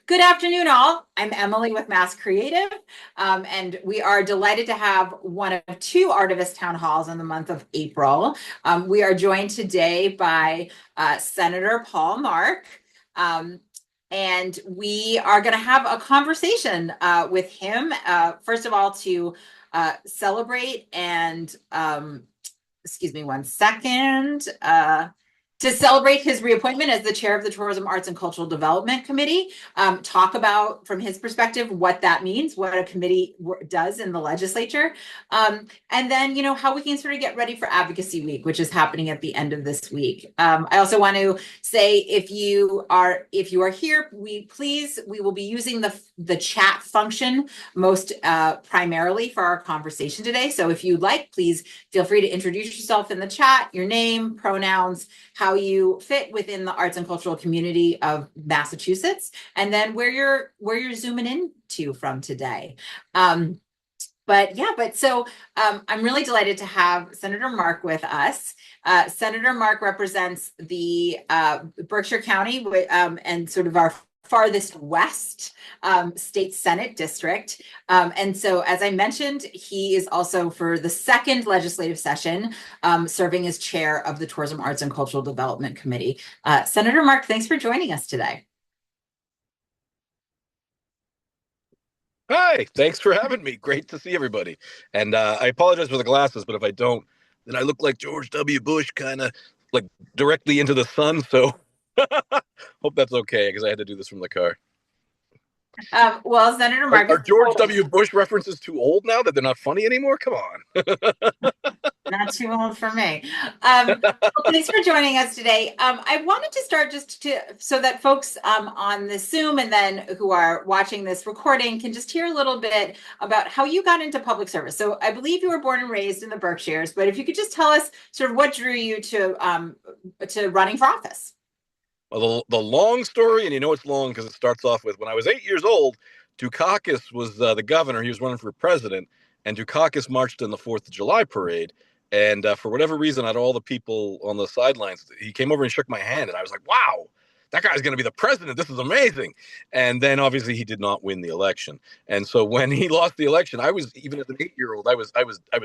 Good afternoon, all. I'm Emily with MASSCreative, and we are delighted to have one of two Artivist Town Halls in the month of April. We are joined today by Senator Paul Mark, and we are going to have a conversation with him, first of all, to celebrate and, excuse me one second, to celebrate his reappointment as the chair of the Tourism, Arts, and Cultural Development Committee, talk about, from his perspective, what that means, what a committee does in the legislature, and then, how we can sort of get ready for Advocacy Week, which is happening at the end of this week. I also want to say, if you are here, we will be using the chat function most primarily for our conversation today. So if you'd like, please feel free to introduce yourself in the chat, your name, pronouns, how you fit within the arts and cultural community of Massachusetts, and then where you're zooming into from today. I'm really delighted to have Senator Mark with us. Senator Mark represents the Berkshire County and sort of our farthest west state Senate district. And so, as I mentioned, he is also, for the second legislative session, serving as chair of the Tourism, Arts, and Cultural Development Committee. Senator Mark, thanks for joining us today. Hi, thanks for having me. Great to see everybody. And I apologize for the glasses, but if I don't, then I look like George W. Bush, kind of like directly into the sun. So hope that's okay, because I had to do this from the car. Well, Senator Are, Mark, are George W. Bush references too old now that they're not funny anymore? Come on. not too old for me. Well, thanks for joining us today. I wanted to start so that folks on the Zoom and then who are watching this recording can just hear a little bit about how you got into public service. So I believe you were born and raised in the Berkshires, but if you could just tell us sort of what drew you to running for office. Well, the long story, and it's long because it starts off with when I was 8 years old, Dukakis was the governor. He was running for president, and Dukakis marched in the 4th of July parade. And for whatever reason, out of all the people on the sidelines, he came over and shook my hand, and I was like, wow, that guy's going to be the president. This is amazing. And then obviously he did not win the election. And so when he lost the election, I was, even as an 8-year-old, I was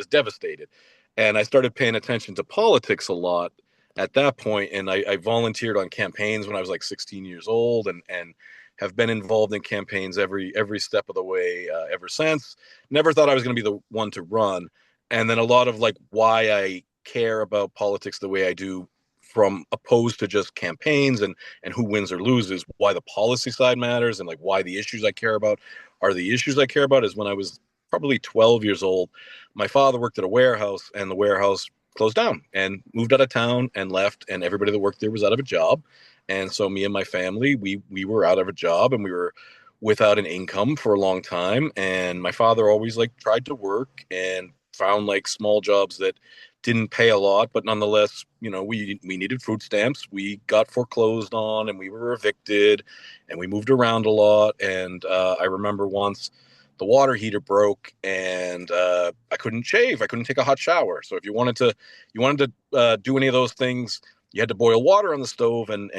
devastated. And I started paying attention to politics a lot at that point, and I volunteered on campaigns when I was like 16 years old, and have been involved in campaigns every step of the way ever since. Never thought I was going to be the one to run. And then a lot of like why I care about politics the way I do, from opposed to just campaigns and who wins or loses, why the policy side matters, and like why the issues I care about are the issues I care about, is when I was probably 12 years old. My father worked at a warehouse, and the warehouse closed down and moved out of town and left, and everybody that worked there was out of a job. And so me and my family, we were out of a job, and we were without an income for a long time. And my father always like tried to work and found like small jobs that didn't pay a lot, but nonetheless, we needed food stamps. We got foreclosed on, and we were evicted, and we moved around a lot. And I remember once the water heater broke, and I couldn't shave. I couldn't take a hot shower. So if you wanted to do any of those things, you had to boil water on the stove and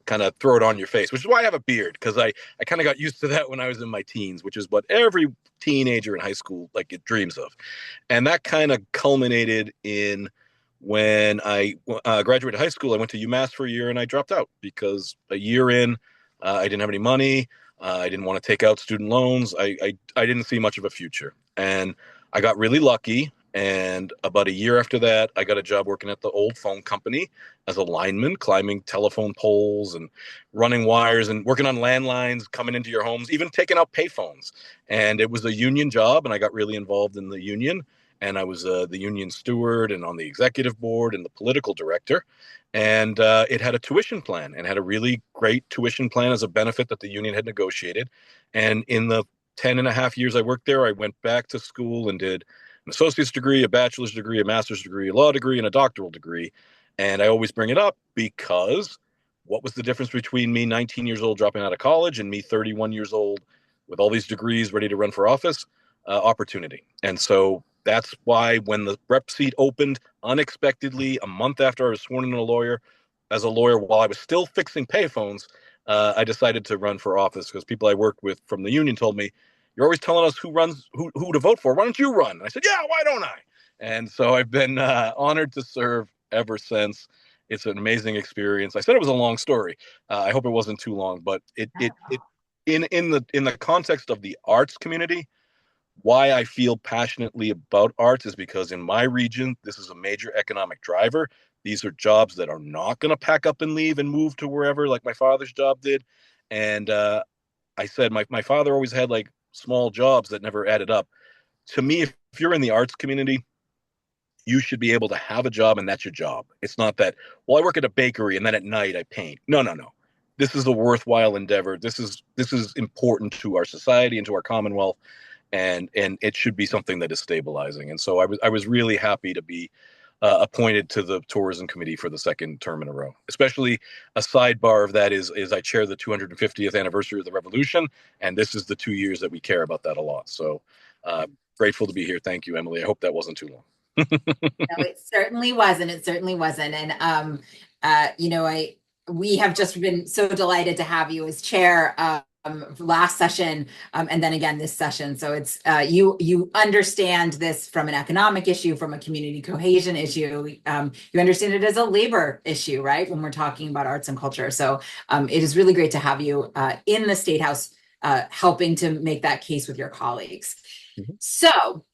kind of throw it on your face, which is why I have a beard, because I kind of got used to that when I was in my teens, which is what every teenager in high school like it dreams of. And that kind of culminated in when I graduated high school. I went to UMass for a year, and I dropped out because a year in, I didn't have any money. I didn't want to take out student loans. I didn't see much of a future. And I got really lucky. And about a year after that, I got a job working at the old phone company as a lineman, climbing telephone poles and running wires and working on landlines, coming into your homes, even taking out payphones. And it was a union job, and I got really involved in the union. And I was the union steward and on the executive board and the political director. And it had a tuition plan, and had a really great tuition plan as a benefit that the union had negotiated. And in the 10 and a half years I worked there, I went back to school and did an associate's degree, a bachelor's degree, a master's degree, a law degree, and a doctoral degree. And I always bring it up because what was the difference between me 19 years old dropping out of college and me 31 years old with all these degrees ready to run for office? Opportunity. And so that's why when the rep seat opened unexpectedly a month after I was sworn in as a lawyer while I was still fixing payphones, I decided to run for office because people I worked with from the union told me, "You're always telling us who to vote for. Why don't you run?" And I said, "Yeah, why don't I?" And so I've been honored to serve ever since. It's an amazing experience. I said it was a long story. I hope it wasn't too long, but it in the context of the arts community, why I feel passionately about arts is because in my region, this is a major economic driver. These are jobs that are not going to pack up and leave and move to wherever, like my father's job did. And I said, my father always had like small jobs that never added up. To me, if you're in the arts community, you should be able to have a job and that's your job. It's not that, well, I work at a bakery and then at night I paint. No, no, no. This is a worthwhile endeavor. This is important to our society and to our commonwealth, and it should be something that is stabilizing. And so I was really happy to be appointed to the tourism committee for the second term in a row. Especially a sidebar of that is I chair the 250th anniversary of the revolution, and this is the 2 years that we care about that a lot. So grateful to be here. Thank you, Emily. I hope that wasn't too long. No, it certainly wasn't. It certainly wasn't. And we have just been so delighted to have you as chair last session, and then again this session. So it's you understand this from an economic issue, from a community cohesion issue. You understand it as a labor issue, right? When we're talking about arts and culture. So it is really great to have you in the State House, helping to make that case with your colleagues. Mhm. So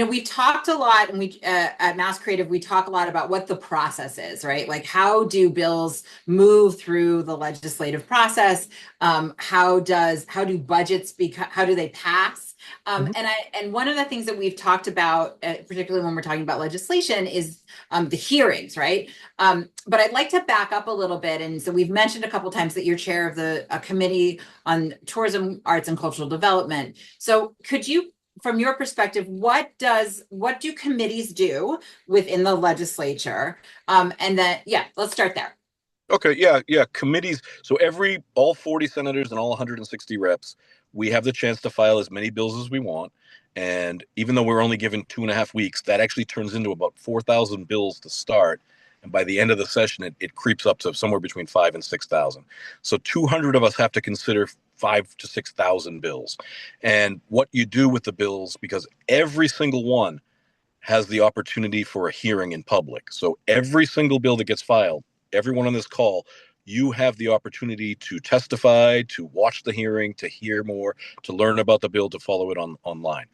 we've talked a lot, and we at MASSCreative, we talk a lot about what the process is, right? Like, how do bills move through the legislative process? How do budgets how do they pass? Mhm. And one of the things that we've talked about, particularly when we're talking about legislation, is the hearings, right? But I'd like to back up a little bit. And so we've mentioned a couple times that you're chair of the committee on tourism, arts, and cultural development. So could you, from your perspective, what do committees do within the legislature? And then, yeah, let's start there. Okay, yeah, yeah. Committees. So all 40 senators and all 160 reps, we have the chance to file as many bills as we want. And even though we're only given 2.5 weeks, that actually turns into about 4,000 bills to start. And by the end of the session, it creeps up to somewhere between 5 and 6,000. So 200 of us have to consider 5 to 6,000 bills. And what you do with the bills, because every single one has the opportunity for a hearing in public. So every single bill that gets filed, everyone on this call, you have the opportunity to testify, to watch the hearing, to hear more, to learn about the bill, to follow it online.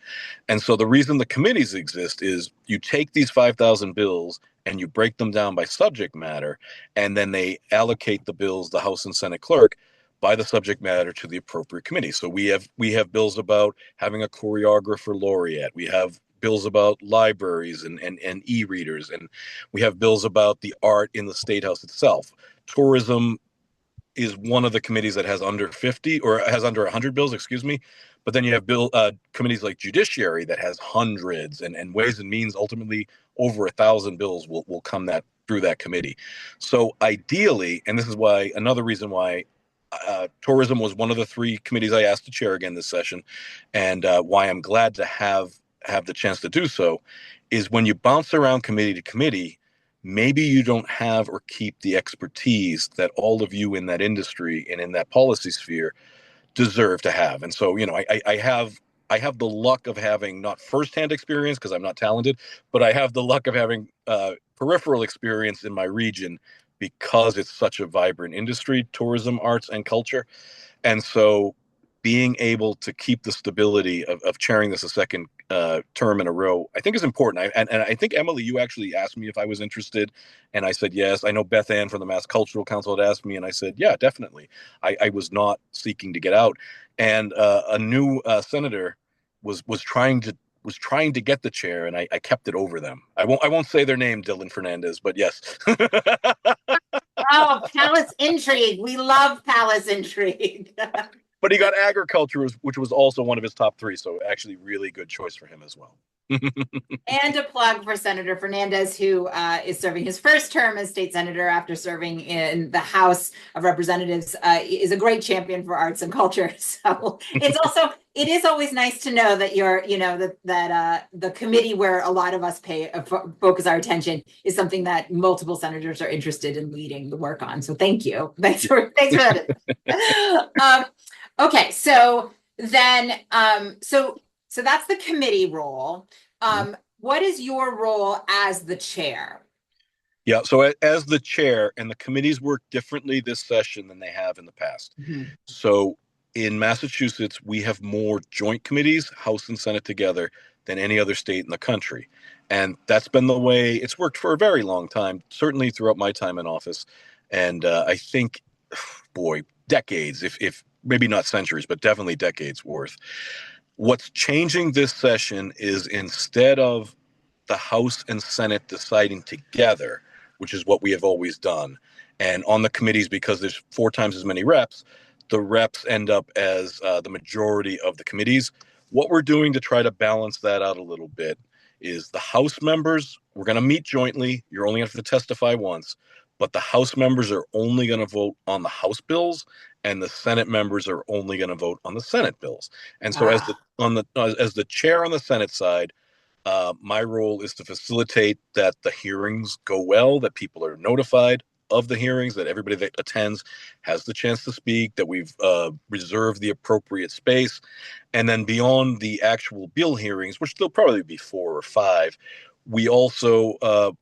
And so the reason the committees exist is you take these 5,000 bills and you break them down by subject matter, and then they allocate the bills, the House and Senate clerk, by the subject matter to the appropriate committee. So we have bills about having a choreographer laureate. We have bills about libraries and e-readers, and we have bills about the art in the State House itself. Tourism is one of the committees that has under 50 or has under 100 bills, excuse me. But then you have committees like Judiciary that has hundreds, and Ways and Means ultimately over 1,000 bills will come through that committee. So ideally, and this is why another reason why tourism was one of the three committees I asked to chair again this session, and why I'm glad to have the chance to do so, is when you bounce around committee to committee, maybe you don't have or keep the expertise that all of you in that industry and in that policy sphere deserve to have. And so, I have the luck of having not firsthand experience because I'm not talented, but I have the luck of having peripheral experience in my region because it's such a vibrant industry, tourism, arts, and culture. And so being able to keep the stability of chairing this a second term in a row, I think is important. And I think, Emily, you actually asked me if I was interested, and I said yes. I know Beth Ann from the Mass Cultural Council had asked me, and I said, yeah, definitely. I was not seeking to get out. And a new senator was trying to get the chair, and I kept it over them. I won't say their name, Dylan Fernandez, but yes. Oh, palace intrigue. We love palace intrigue. But he got agriculture, which was also one of his top three. So actually, really good choice for him as well. And a plug for Senator Fernandez, who is serving his first term as state senator after serving in the House of Representatives, is a great champion for arts and culture. So it is always nice to know that that the committee where a lot of us focus our attention is something that multiple senators are interested in leading the work on. So thank you. Thanks for that. Okay, so then so that's the committee role. What is your role as the chair? Yeah, so as the chair, and the committees work differently this session than they have in the past. So in Massachusetts, we have more joint committees, House and Senate together, than any other state in the country. And that's been the way it's worked for a very long time, certainly throughout my time in office. And I think, boy, decades, if maybe not centuries, but definitely decades worth. What's changing this session is instead of the House and Senate deciding together, which is what we have always done, and on the committees, because there's 4 times as many reps, the reps end up as the majority of the committees. What we're doing to try to balance that out a little bit is the House members, we're going to meet jointly. You're only going to have to testify once, but the House members are only going to vote on the House bills, and the Senate members are only going to vote on the Senate bills. And so, as the chair on the Senate side, my role is to facilitate that the hearings go well, that people are notified of the hearings, that everybody that attends has the chance to speak, that we've reserved the appropriate space. And then beyond the actual bill hearings, which there'll probably be 4 or 5, we also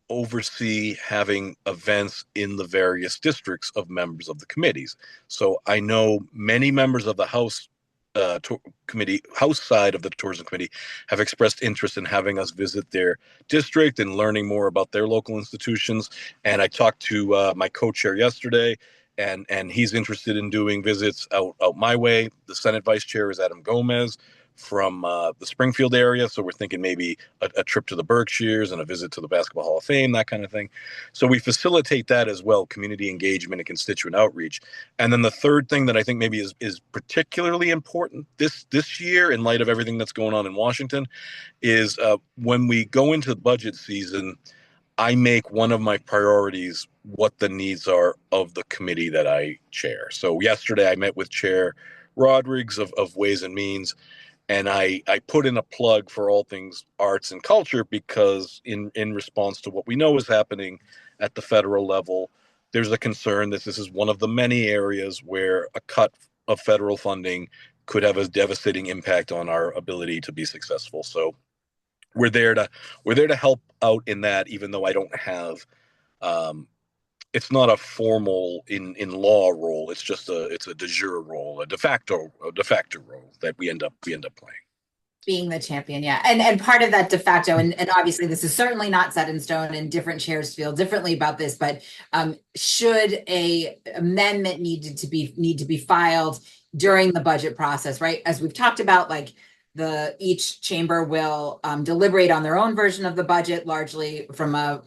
oversee having events in the various districts of members of the committees. So I know many members of the House side of the tourism committee have expressed interest in having us visit their district and learning more about their local institutions. And I talked to my co-chair yesterday, and he's interested in doing visits out my way. The Senate Vice Chair is Adam Gomez from the Springfield area. So we're thinking maybe a trip to the Berkshires and a visit to the Basketball Hall of Fame, that kind of thing. So we facilitate that as well, community engagement and constituent outreach. And then the third thing that I think maybe is particularly important this year, in light of everything that's going on in Washington, is when we go into budget season, I make one of my priorities what the needs are of the committee that I chair. So yesterday I met with Chair Rodrigues of Ways and Means, and I put in a plug for all things arts and culture, because in response to what we know is happening at the federal level, there's a concern that this is one of the many areas where a cut of federal funding could have a devastating impact on our ability to be successful. So we're there to help out in that, even though I don't have it's not a formal in law role. It's just it's a de jure role, a de facto role that we end up playing. Being the champion, yeah. And part of that de facto, and obviously this is certainly not set in stone, and different chairs feel differently about this, but should a amendment need to be filed during the budget process, right? As we've talked about, like each chamber will deliberate on their own version of the budget, largely from a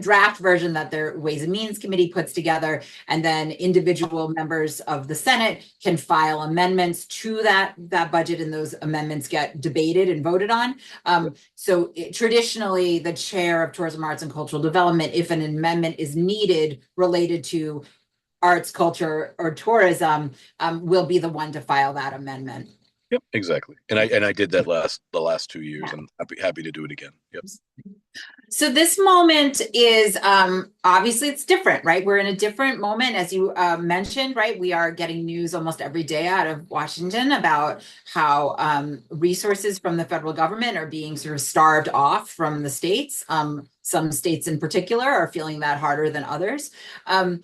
draft version that their Ways and Means Committee puts together, and then individual members of the Senate can file amendments to that budget, and those amendments get debated and voted on. So traditionally, the chair of Tourism, Arts, and Cultural Development, if an amendment is needed related to arts, culture, or tourism, will be the one to file that amendment. Yep, exactly. And I did that the last 2 years, and I'm happy to do it again. Yep. So this moment is obviously it's different, right? We're in a different moment, as you mentioned, right? We are getting news almost every day out of Washington about how resources from the federal government are being sort of starved off from the states. Some states in particular are feeling that harder than others. And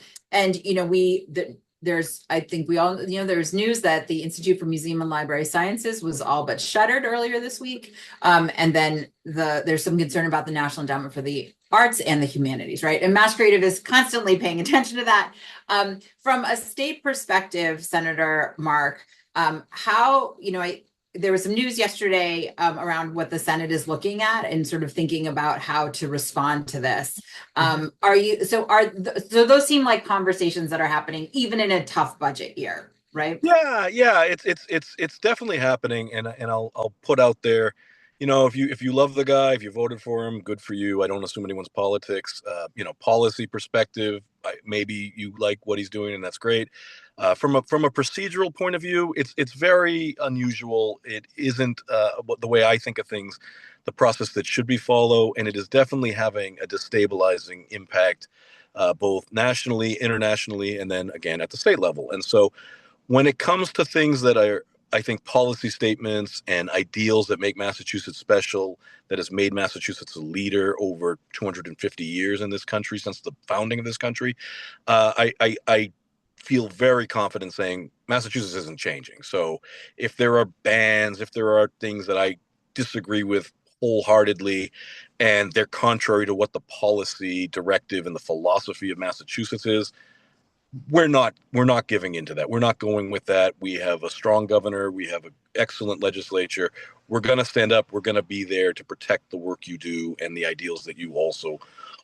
I think we all, there's news that the Institute for Museum and Library Sciences was all but shuttered earlier this week. And then there's some concern about the National Endowment for the Arts and the Humanities, right? And MASSCreative is constantly paying attention to that. From a state perspective, Senator Mark, there was some news yesterday around what the Senate is looking at and sort of thinking about how to respond to this. So those seem like conversations that are happening even in a tough budget year, right? Yeah, it's definitely happening, and I'll put out there, if you love the guy, if you voted for him, good for you. I don't assume anyone's politics. Policy perspective, maybe you like what he's doing, and that's great. From a procedural point of view, it's very unusual. It isn't the way I think of things, the process that should be followed, and it is definitely having a destabilizing impact, both nationally, internationally, and then again at the state level. And so when it comes to things that are, I think, policy statements and ideals that make Massachusetts special, that has made Massachusetts a leader over 250 years in this country, since the founding of this country, I feel very confident saying Massachusetts isn't changing. So if there are bans, if there are things that I disagree with wholeheartedly, and they're contrary to what the policy directive and the philosophy of Massachusetts is, we're not giving into that. We're not going with that. We have a strong governor. We have an excellent legislature. We're going to stand up. We're going to be there to protect the work you do and the ideals that you also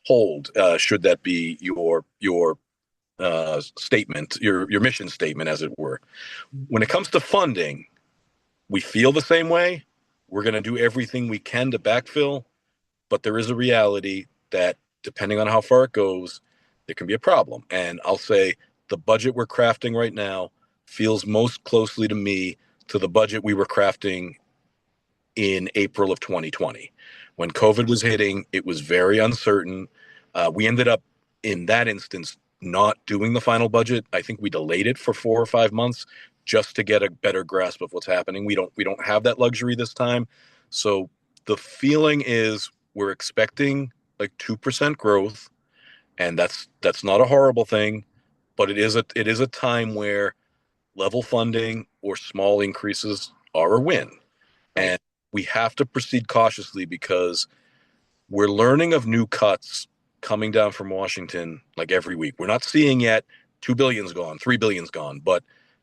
hold. Should that be your statement, your mission statement, as it were. When it comes to funding, we feel the same way. We're going to do everything we can to backfill, but there is a reality that depending on how far it goes, there can be a problem. And I'll say the budget we're crafting right now feels most closely to me to the budget we were crafting in April of 2020. When COVID was hitting, it was very uncertain. We ended up, in that instance, not doing the final budget. I think we delayed it for 4 or 5 months just to get a better grasp of what's happening. We don't have that luxury this time. So the feeling is we're expecting like 2% growth, and that's not a horrible thing, but it is a time where level funding or small increases are a win. Right. And we have to proceed cautiously because we're learning of new cuts coming down from Washington like every week. We're not seeing yet 2 billion's gone, 3 billion's gone, but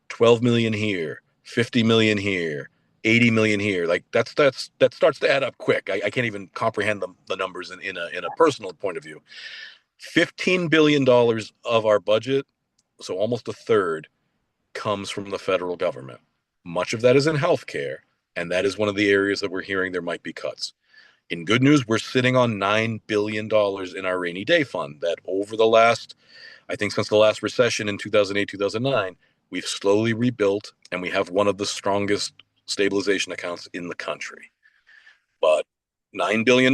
12 million here, 50 million here, 80 million here. Like that starts to add up quick. I can't even comprehend the numbers in a personal point of view. $15 billion of our budget, so almost a third, comes from the federal government. Much of that is in healthcare, and that is one of the areas that we're hearing there might be cuts. In good news, we're sitting on $9 billion in our rainy day fund that over the last, I think since the last recession in 2008, 2009, we've slowly rebuilt, and we have one of the strongest stabilization accounts in the country. But $9 billion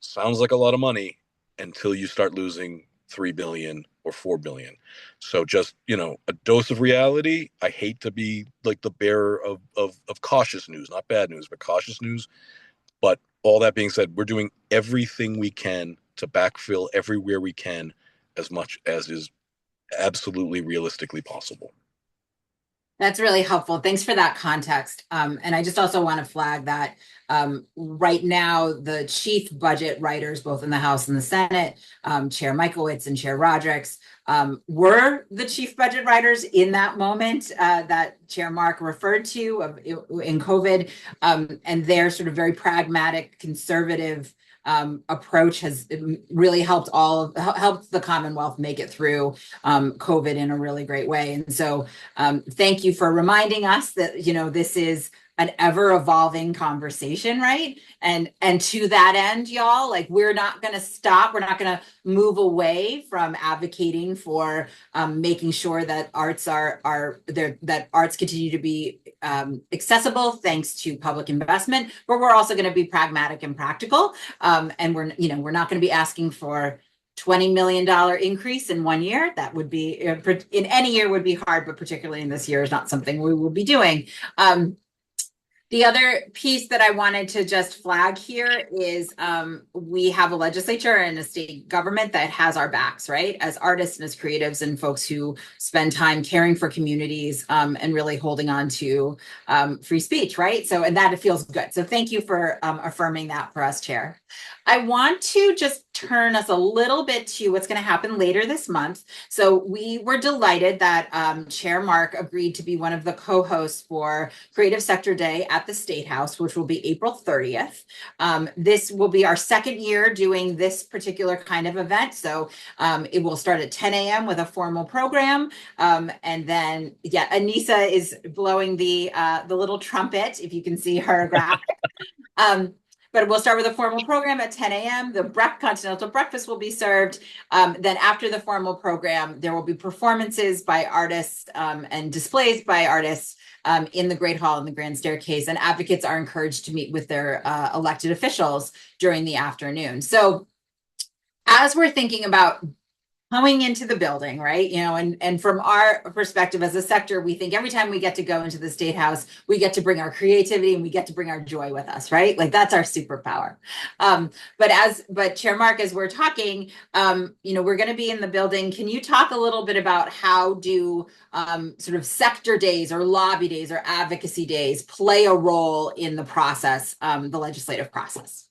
sounds like a lot of money until you start losing 3 billion or 4 billion. So just, a dose of reality. I hate to be like the bearer of cautious news, not bad news, but cautious news. But all that being said, we're doing everything we can to backfill everywhere we can as much as is absolutely realistically possible. That's really helpful. Thanks for that context. And I just also want to flag that right now, the chief budget writers, both in the House and the Senate, Chair Michaelwitz and Chair Rodrick's, were the chief budget writers in that moment that Chair Mark referred to in COVID. And their sort of very pragmatic, conservative approach has really helped the Commonwealth make it through COVID in a really great way. And so thank you for reminding us that, this is an ever evolving conversation, right? And to that end, y'all, like we're not going to stop. We're not going to move away from advocating for making sure that arts are there, that arts continue to be accessible thanks to public investment. But we're also going to be pragmatic and practical. And we're not going to be asking for $20 million increase in 1 year. That would be in any year would be hard, but particularly in this year is not something we will be doing. The other piece that I wanted to just flag here is we have a legislature and a state government that has our backs, right? As artists and as creatives and folks who spend time caring for communities and really holding on to free speech, right? So, and that it feels good. So thank you for affirming that for us, Chair. I want to just turn us a little bit to what's going to happen later this month. So we were delighted that Chair Mark agreed to be one of the co-hosts for Creative Sector Day at the State House, which will be April 30th. This will be our second year doing this particular kind of event. So it will start at 10 a.m. with a formal program. And then, Anissa is blowing the little trumpet, if you can see her graphic. but we'll start with a formal program at 10 a.m. The continental breakfast will be served. Then after the formal program, there will be performances by artists and displays by artists in the Great Hall and the Grand Staircase. And advocates are encouraged to meet with their elected officials during the afternoon. So as we're thinking about coming into the building, right? And from our perspective as a sector, we think every time we get to go into the State House, we get to bring our creativity and we get to bring our joy with us, right? Like that's our superpower. But Chair Mark, as we're talking, we're going to be in the building. Can you talk a little bit about how do sort of sector days or lobby days or advocacy days play a role in the process, the legislative process?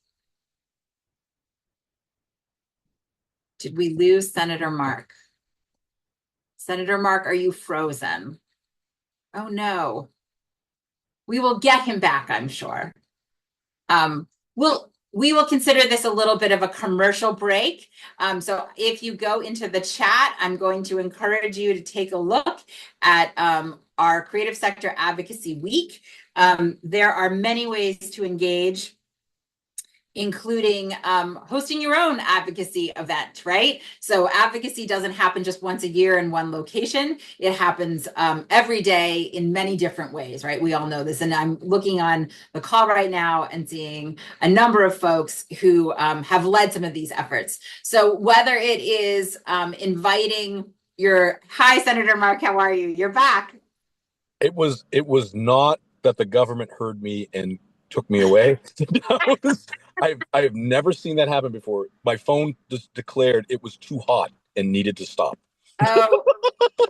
Did we lose Senator Mark? Senator Mark, are you frozen? Oh no. We will get him back, I'm sure. We will consider this a little bit of a commercial break. So if you go into the chat, I'm going to encourage you to take a look at our Creative Sector Advocacy Week. There are many ways to engage, including hosting your own advocacy event, right? So advocacy doesn't happen just once a year in one location. It happens every day in many different ways, right? We all know this. And I'm looking on the call right now and seeing a number of folks who have led some of these efforts. So whether it is inviting hi, Senator Mark, how are you? You're back. It was not that the government heard me and took me away. I've never seen that happen before. My phone just declared it was too hot and needed to stop. Oh,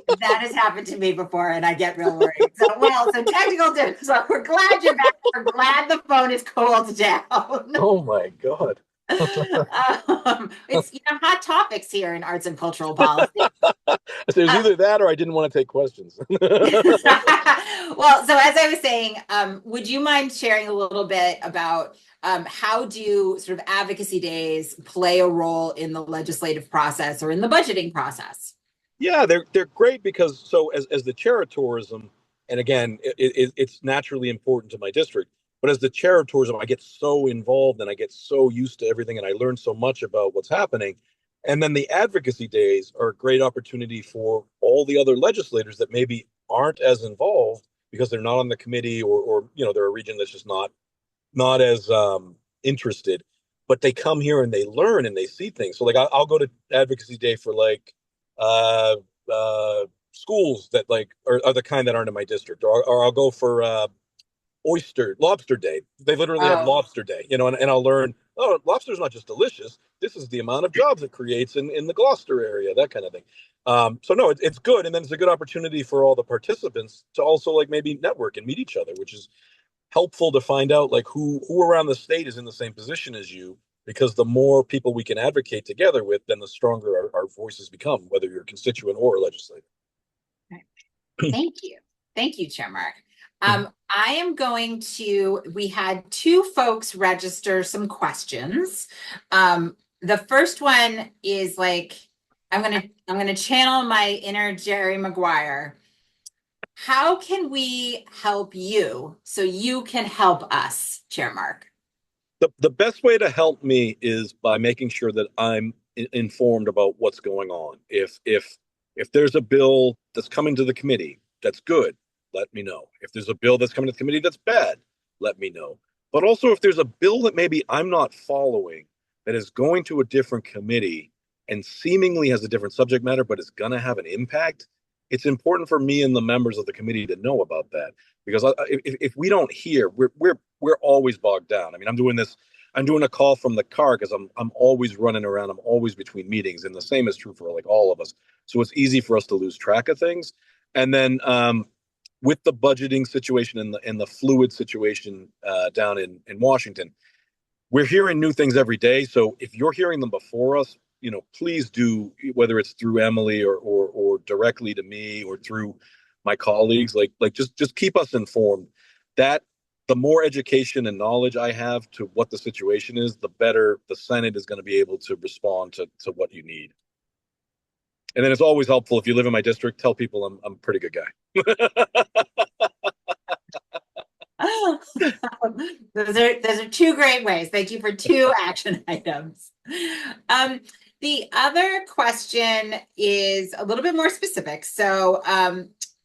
that has happened to me before, and I get real worried. So technical difference. So we're glad you're back. We're glad the phone is cooled down. Oh my God. It's hot topics here in arts and cultural policy. So it was either that or I didn't want to take questions. Well, so as I was saying, would you mind sharing a little bit about how do sort of advocacy days play a role in the legislative process or in the budgeting process? Yeah, they're great because as the chair of tourism, and again, it's naturally important to my district. But as the chair of tourism, I get so involved and I get so used to everything, and I learn so much about what's happening. And then the advocacy days are a great opportunity for all the other legislators that maybe aren't as involved because they're not on the committee, or they're a region that's just not as interested, but they come here and they learn and they see things. So like I'll go to advocacy day for like uh, schools that like are the kind that aren't in my district, or I'll go for lobster day. They literally have lobster day, and I'll learn, oh, lobster's not just delicious. This is the amount of jobs it creates in the Gloucester area, that kind of thing. So no, it's good. And then it's a good opportunity for all the participants to also like maybe network and meet each other, which is helpful to find out like who around the state is in the same position as you, because the more people we can advocate together with, then the stronger our voices become, whether you're a constituent or a legislator. Thank you. Thank you, Chair Mark. We had two folks register some questions. The first one is like, I'm gonna channel my inner Jerry Maguire. How can we help you so you can help us, Chair Mark? The best way to help me is by making sure that I'm informed about what's going on. If there's a bill that's coming to the committee that's good, let me know. If there's a bill that's coming to the committee that's bad, let me know. But also if there's a bill that maybe I'm not following that is going to a different committee and seemingly has a different subject matter, but is going to have an impact, it's important for me and the members of the committee to know about that. Because if we don't hear, we're always bogged down. I mean, I'm doing a call from the car because I'm always running around. I'm always between meetings, and the same is true for like all of us. So it's easy for us to lose track of things. And then with the budgeting situation and the fluid situation down in Washington, we're hearing new things every day. So if you're hearing them before us, please do, whether it's through Emily or directly to me or through my colleagues, like just keep us informed. That the more education and knowledge I have to what the situation is, the better the Senate is going to be able to respond to what you need. And then it's always helpful if you live in my district, tell people I'm a pretty good guy. Those are two great ways. Thank you for two action items. The other question is a little bit more specific. So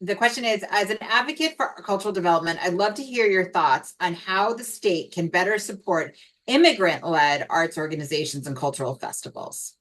the question is, as an advocate for cultural development, I'd love to hear your thoughts on how the state can better support immigrant-led arts organizations and cultural festivals.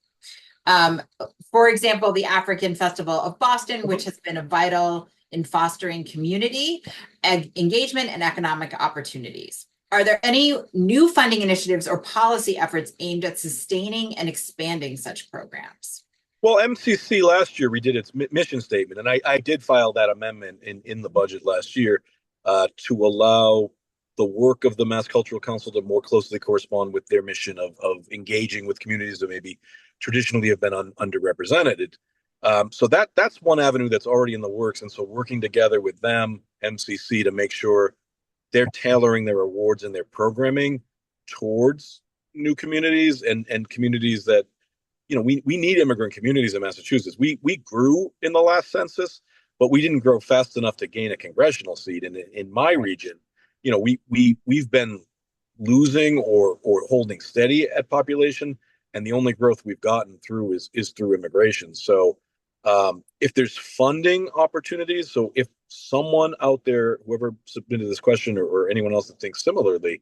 For example, the African Festival of Boston, which has been a vital in fostering community engagement and economic opportunities. Are there any new funding initiatives or policy efforts aimed at sustaining and expanding such programs? Well, MCC last year redid its mission statement, and I did file that amendment in the budget last year to allow the work of the Mass Cultural Council to more closely correspond with their mission of engaging with communities that maybe traditionally have been underrepresented. So that's one avenue that's already in the works, and so working together with them, MCC, to make sure they're tailoring their awards and their programming towards new communities and communities that, we need immigrant communities in Massachusetts. We grew in the last census, but we didn't grow fast enough to gain a congressional seat. And in my region, we've been losing or holding steady at population, and the only growth we've gotten through is through immigration. So if there's funding opportunities, so if someone out there, whoever submitted this question or anyone else that thinks similarly,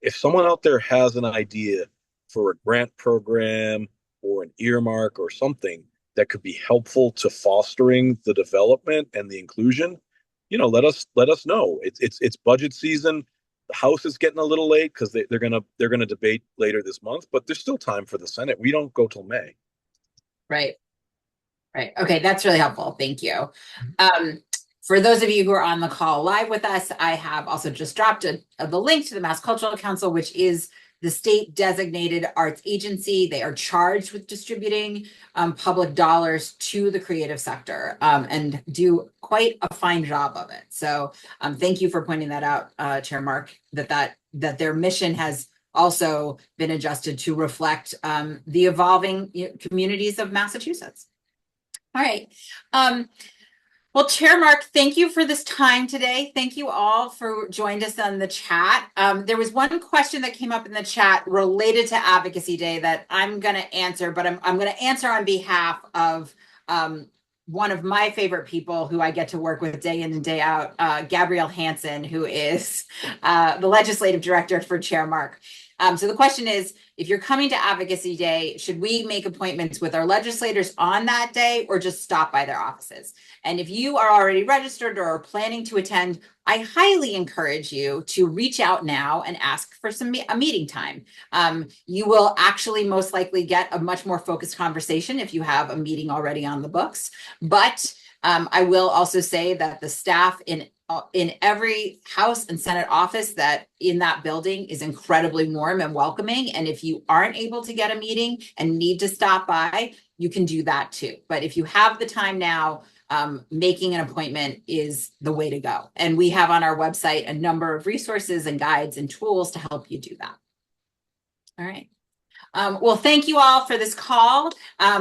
if someone out there has an idea for a grant program or an earmark or something that could be helpful to fostering the development and the inclusion, let us know. It's budget season. The House is getting a little late because they're gonna debate later this month, but there's still time for the Senate. We don't go till May. Right. Right. Okay, that's really helpful. Thank you. For those of you who are on the call live with us, I have also just dropped the link to the Mass Cultural Council, which is the state designated arts agency. They are charged with distributing public dollars to the creative sector and do quite a fine job of it. So thank you for pointing that out, Chair Mark, that their mission has also been adjusted to reflect the evolving communities of Massachusetts. All right. Well, Chair Mark, thank you for this time today. Thank you all for joining us on the chat. There was one question that came up in the chat related to Advocacy Day that I'm going to answer, but I'm going to answer on behalf of one of my favorite people who I get to work with day in and day out, Gabrielle Hansen, who is the legislative director for Chair Mark. So the question is, if you're coming to Advocacy Day, should we make appointments with our legislators on that day or just stop by their offices? And if you are already registered or are planning to attend, I highly encourage you to reach out now and ask for a meeting time. You will actually most likely get a much more focused conversation if you have a meeting already on the books. But I will also say that the staff in every House and Senate office that in that building is incredibly warm and welcoming. And if you aren't able to get a meeting and need to stop by, you can do that too. But if you have the time now, making an appointment is the way to go. And we have on our website a number of resources and guides and tools to help you do that. All right. Well, thank you all for this call.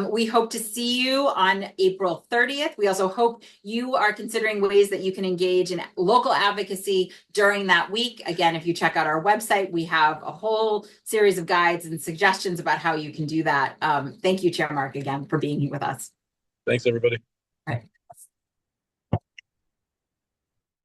We hope to see you on April 30th. We also hope you are considering ways that you can engage in local advocacy during that week. Again, if you check out our website, we have a whole series of guides and suggestions about how you can do that. Thank you, Chair Mark, again, for being here with us. Thanks, everybody. All right.